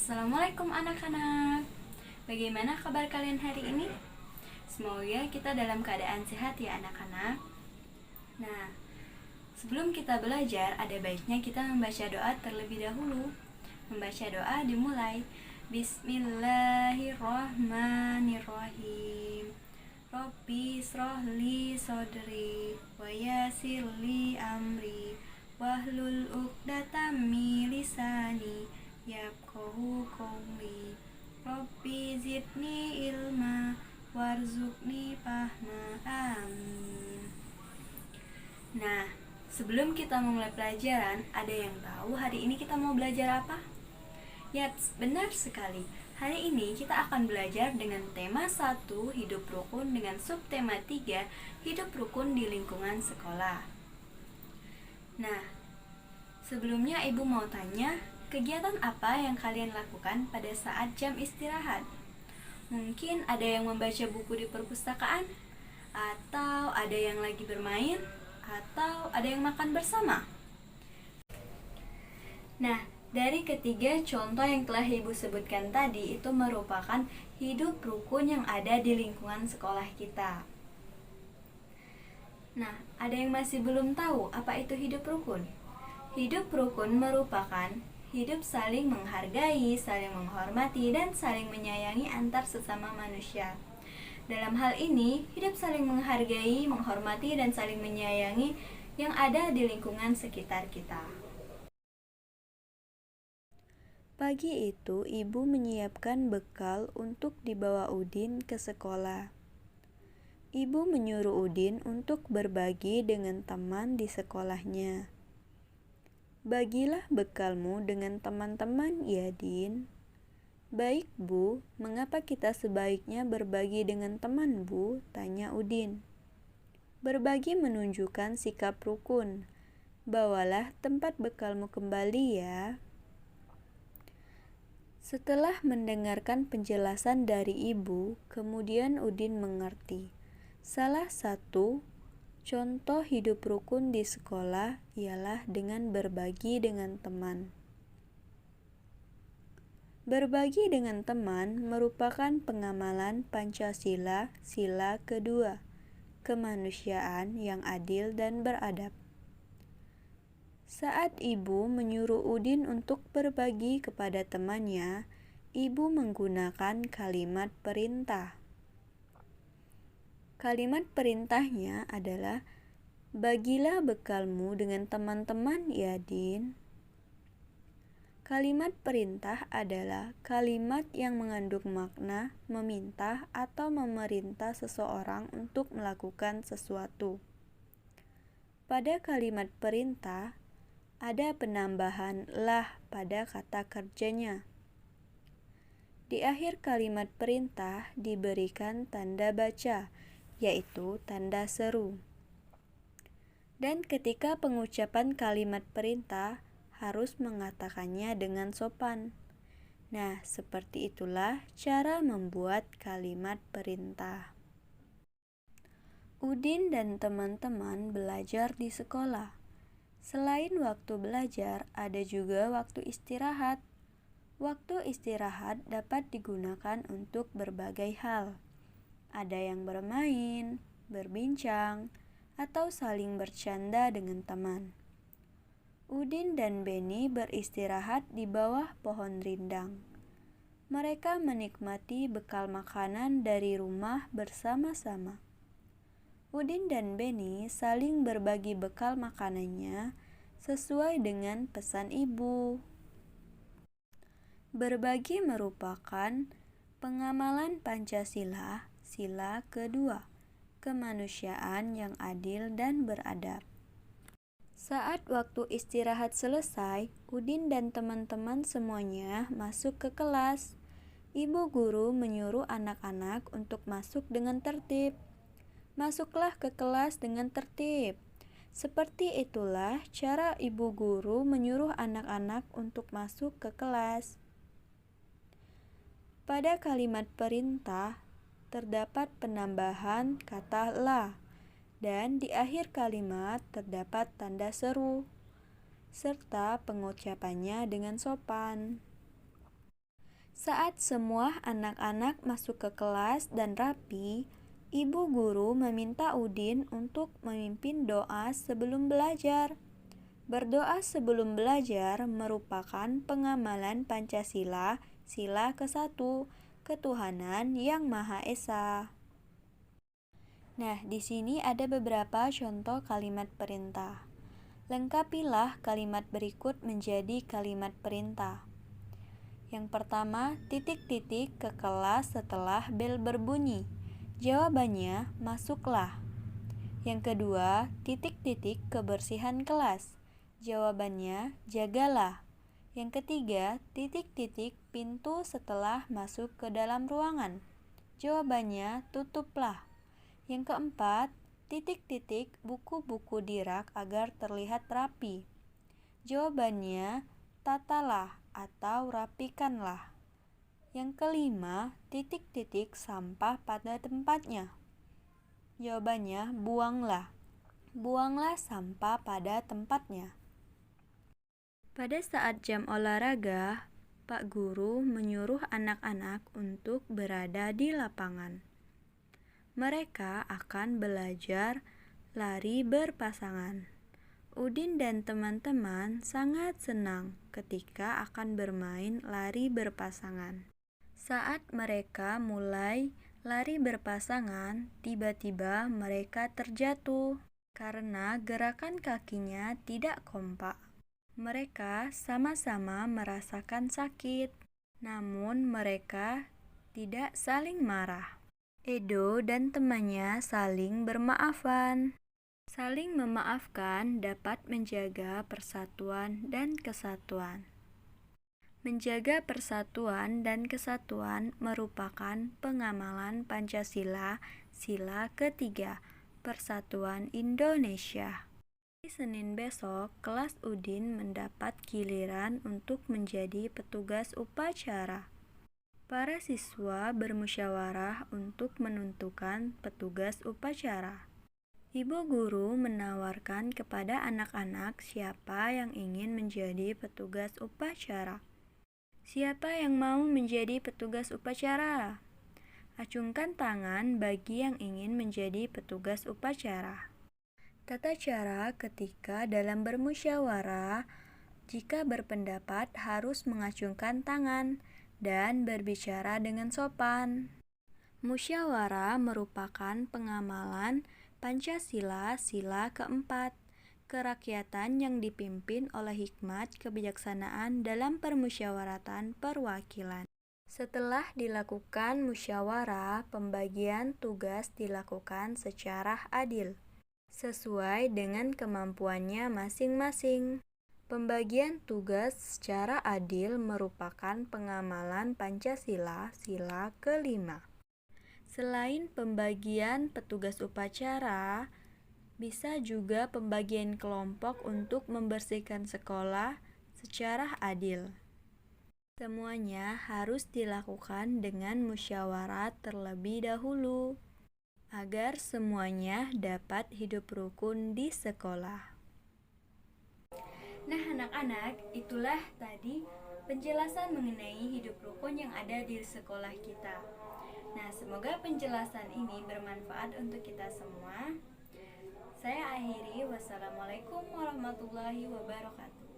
Assalamualaikum anak-anak. Bagaimana kabar kalian hari ini? Semoga kita dalam keadaan sehat ya anak-anak. Nah, sebelum kita belajar, ada baiknya kita membaca doa terlebih dahulu. Membaca doa dimulai Bismillahirrahmanirrahim. Robbi srohli sodri wa yassirli amri wahlul uqdatam min lisani yafqahu qawli. Robbi zidni ilma warzuqni fahma. Amin. Nah, sebelum kita memulai pelajaran, ada yang tahu hari ini kita mau belajar apa? Ya, benar sekali. Hari ini kita akan belajar dengan tema 1, hidup rukun, dengan subtema 3, hidup rukun di lingkungan sekolah. Nah, sebelumnya Ibu mau tanya, kegiatan apa yang kalian lakukan pada saat jam istirahat? Mungkin ada yang membaca buku di perpustakaan, atau ada yang lagi bermain, atau ada yang makan bersama. Nah, dari ketiga contoh yang telah Ibu sebutkan tadi itu merupakan hidup rukun yang ada di lingkungan sekolah kita. Nah, ada yang masih belum tahu apa itu hidup rukun? Hidup rukun merupakan hidup saling menghargai, saling menghormati, dan saling menyayangi antar sesama manusia. Dalam hal ini, hidup saling menghargai, menghormati, dan saling menyayangi yang ada di lingkungan sekitar kita. Pagi itu, ibu menyiapkan bekal untuk dibawa Udin ke sekolah. Ibu menyuruh Udin untuk berbagi dengan teman di sekolahnya. Bagilah bekalmu dengan teman-teman, ya Din. Baik, Bu. Mengapa kita sebaiknya berbagi dengan teman, Bu? Tanya Udin. Berbagi menunjukkan sikap rukun. Bawalah tempat bekalmu kembali, ya. Setelah mendengarkan penjelasan dari ibu, kemudian Udin mengerti. Salah satu contoh hidup rukun di sekolah ialah dengan berbagi dengan teman. Berbagi dengan teman merupakan pengamalan Pancasila, sila kedua, kemanusiaan yang adil dan beradab. Saat ibu menyuruh Udin untuk berbagi kepada temannya, ibu menggunakan kalimat perintah. Kalimat perintahnya adalah, bagilah bekalmu dengan teman-teman, ya Din. Kalimat perintah adalah kalimat yang mengandung makna meminta atau memerintah seseorang untuk melakukan sesuatu. Pada kalimat perintah, ada penambahan lah pada kata kerjanya. Di akhir kalimat perintah diberikan tanda baca, yaitu tanda seru. Dan ketika pengucapan kalimat perintah, harus mengatakannya dengan sopan. Nah, seperti itulah cara membuat kalimat perintah. Udin dan teman-teman belajar di sekolah. Selain waktu belajar, ada juga waktu istirahat. Waktu istirahat dapat digunakan untuk berbagai hal. Ada yang bermain, berbincang, atau saling bercanda dengan teman. Udin dan Beni beristirahat di bawah pohon rindang. Mereka menikmati bekal makanan dari rumah bersama-sama. Udin dan Beni saling berbagi bekal makanannya sesuai dengan pesan ibu. Berbagi merupakan pengamalan Pancasila, sila kedua, kemanusiaan yang adil dan beradab. Saat waktu istirahat selesai, Udin dan teman-teman semuanya masuk ke kelas. Ibu guru menyuruh anak-anak untuk masuk dengan tertib. Masuklah ke kelas dengan tertib. Seperti itulah cara ibu guru menyuruh anak-anak untuk masuk ke kelas. Pada kalimat perintah terdapat penambahan kata la, dan di akhir kalimat terdapat tanda seru, serta pengucapannya dengan sopan. Saat semua anak-anak masuk ke kelas dan rapi, ibu guru meminta Udin untuk memimpin doa sebelum belajar. Berdoa sebelum belajar merupakan pengamalan Pancasila, sila ke-1, ketuhanan yang Maha Esa. Nah, di sini ada beberapa contoh kalimat perintah. Lengkapilah kalimat berikut menjadi kalimat perintah. Yang pertama, titik-titik ke kelas setelah bel berbunyi. Jawabannya, masuklah. Yang kedua, titik-titik kebersihan kelas. Jawabannya, jagalah. Yang ketiga, titik-titik pintu setelah masuk ke dalam ruangan. Jawabannya, tutuplah. Yang keempat, titik-titik buku-buku di rak agar terlihat rapi. Jawabannya, tatalah atau rapikanlah. Yang kelima, titik-titik sampah pada tempatnya. Jawabannya, buanglah. Buanglah sampah pada tempatnya. Pada saat jam olahraga, Pak Guru menyuruh anak-anak untuk berada di lapangan. Mereka akan belajar lari berpasangan. Udin dan teman-teman sangat senang ketika akan bermain lari berpasangan. Saat mereka mulai lari berpasangan, tiba-tiba mereka terjatuh karena gerakan kakinya tidak kompak. Mereka sama-sama merasakan sakit, namun mereka tidak saling marah. Edo dan temannya saling bermaafan. Saling memaafkan dapat menjaga persatuan dan kesatuan. Menjaga persatuan dan kesatuan merupakan pengamalan Pancasila, sila ke-3, Persatuan Indonesia. Di Senin besok, kelas Udin mendapat giliran untuk menjadi petugas upacara. Para siswa bermusyawarah untuk menentukan petugas upacara. Ibu guru menawarkan kepada anak-anak siapa yang ingin menjadi petugas upacara. Siapa yang mau menjadi petugas upacara? Acungkan tangan bagi yang ingin menjadi petugas upacara. Tata cara ketika dalam bermusyawarah, jika berpendapat harus mengacungkan tangan dan berbicara dengan sopan. Musyawarah merupakan pengamalan Pancasila, sila ke-4, kerakyatan yang dipimpin oleh hikmat kebijaksanaan dalam permusyawaratan perwakilan. Setelah dilakukan musyawarah, pembagian tugas dilakukan secara adil, sesuai dengan kemampuannya masing-masing. Pembagian tugas secara adil merupakan pengamalan Pancasila, sila ke-5. Selain pembagian petugas upacara, bisa juga pembagian kelompok untuk membersihkan sekolah secara adil. Semuanya harus dilakukan dengan musyawarah terlebih dahulu, agar semuanya dapat hidup rukun di sekolah. Nah anak-anak, itulah tadi penjelasan mengenai hidup rukun yang ada di sekolah kita. Nah, semoga penjelasan ini bermanfaat untuk kita semua. Saya akhiri, wassalamualaikum warahmatullahi wabarakatuh.